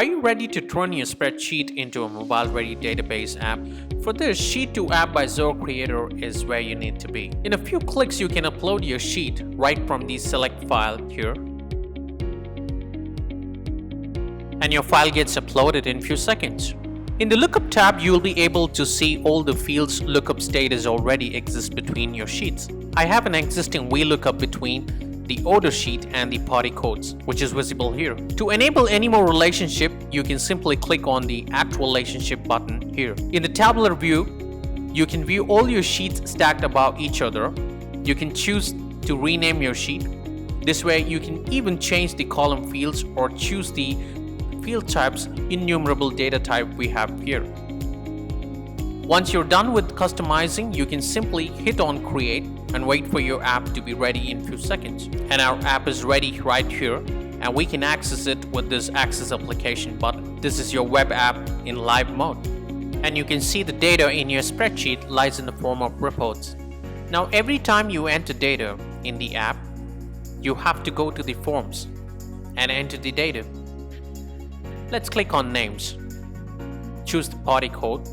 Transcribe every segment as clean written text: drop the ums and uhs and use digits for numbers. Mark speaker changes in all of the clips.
Speaker 1: Are you ready to turn your spreadsheet into a mobile-ready database app? For this, Sheet to App by Zoho Creator is where you need to be. In a few clicks, you can upload your sheet right from the select file here. And your file gets uploaded in a few seconds. In the Lookup tab, you will be able to see all the fields lookup status already exist between your sheets. I have an existing VLOOKUP between the order sheet and the party codes, which is visible here. To enable any more relationship, you can simply click on the Add Relationship button here. In the tabular view, you can view all your sheets stacked above each other. You can choose to rename your sheet. This way, you can even change the column fields or choose the field types innumerable data type we have here. Once you're done with customizing, you can simply hit on Create and wait for your app to be ready in a few seconds. And our app is ready right here, and we can access it with this Access Application button. This is your web app in live mode. And you can see the data in your spreadsheet lies in the form of reports. Now every time you enter data in the app, you have to go to the forms and enter the data. Let's click on Names. Choose the party code.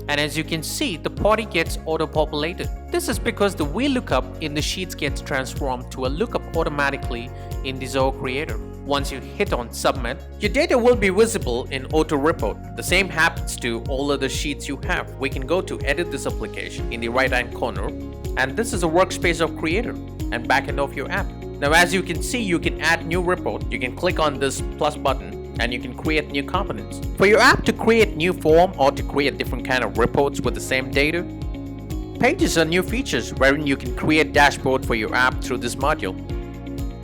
Speaker 1: And as you can see, the party gets auto-populated. This is because the VLOOKUP in the sheets gets transformed to a lookup automatically in the Zoho Creator. Once you hit on Submit, your data will be visible in Auto Report. The same happens to all other sheets you have. We can go to Edit this application in the right-hand corner, and this is a workspace of Creator and backend of your app. Now as you can see, you can add new report. You can click on this plus button and you can create new components. For your app to create new form or to create different kind of reports with the same data, Pages are new features wherein you can create dashboard for your app through this module.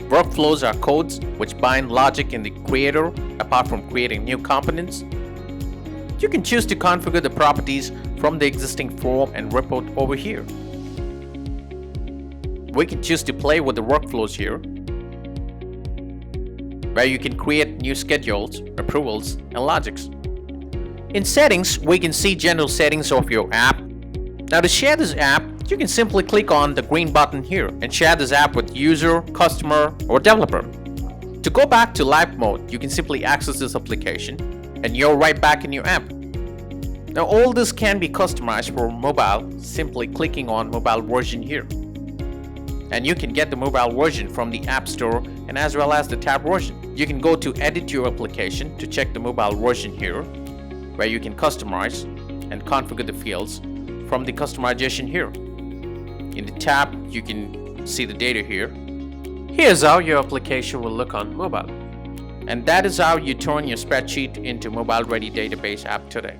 Speaker 1: Workflows are codes which bind logic in the creator apart from creating new components. You can choose to configure the properties from the existing form and report over here. We can choose to play with the workflows here, where you can create new schedules, approvals, and logics. In settings, we can see general settings of your app. Now to share this app, you can simply click on the green button here and share this app with user, customer, or developer. To go back to live mode, you can simply access this application and you're right back in your app. Now all this can be customized for mobile, simply clicking on mobile version here. And you can get the mobile version from the App Store and as well as the tab version. You can go to Edit your application to check the mobile version here, where you can customize and configure the fields from the customization here. In the tab, you can see the data here. Here's how your application will look on mobile. And that is how you turn your spreadsheet into mobile-ready database app today.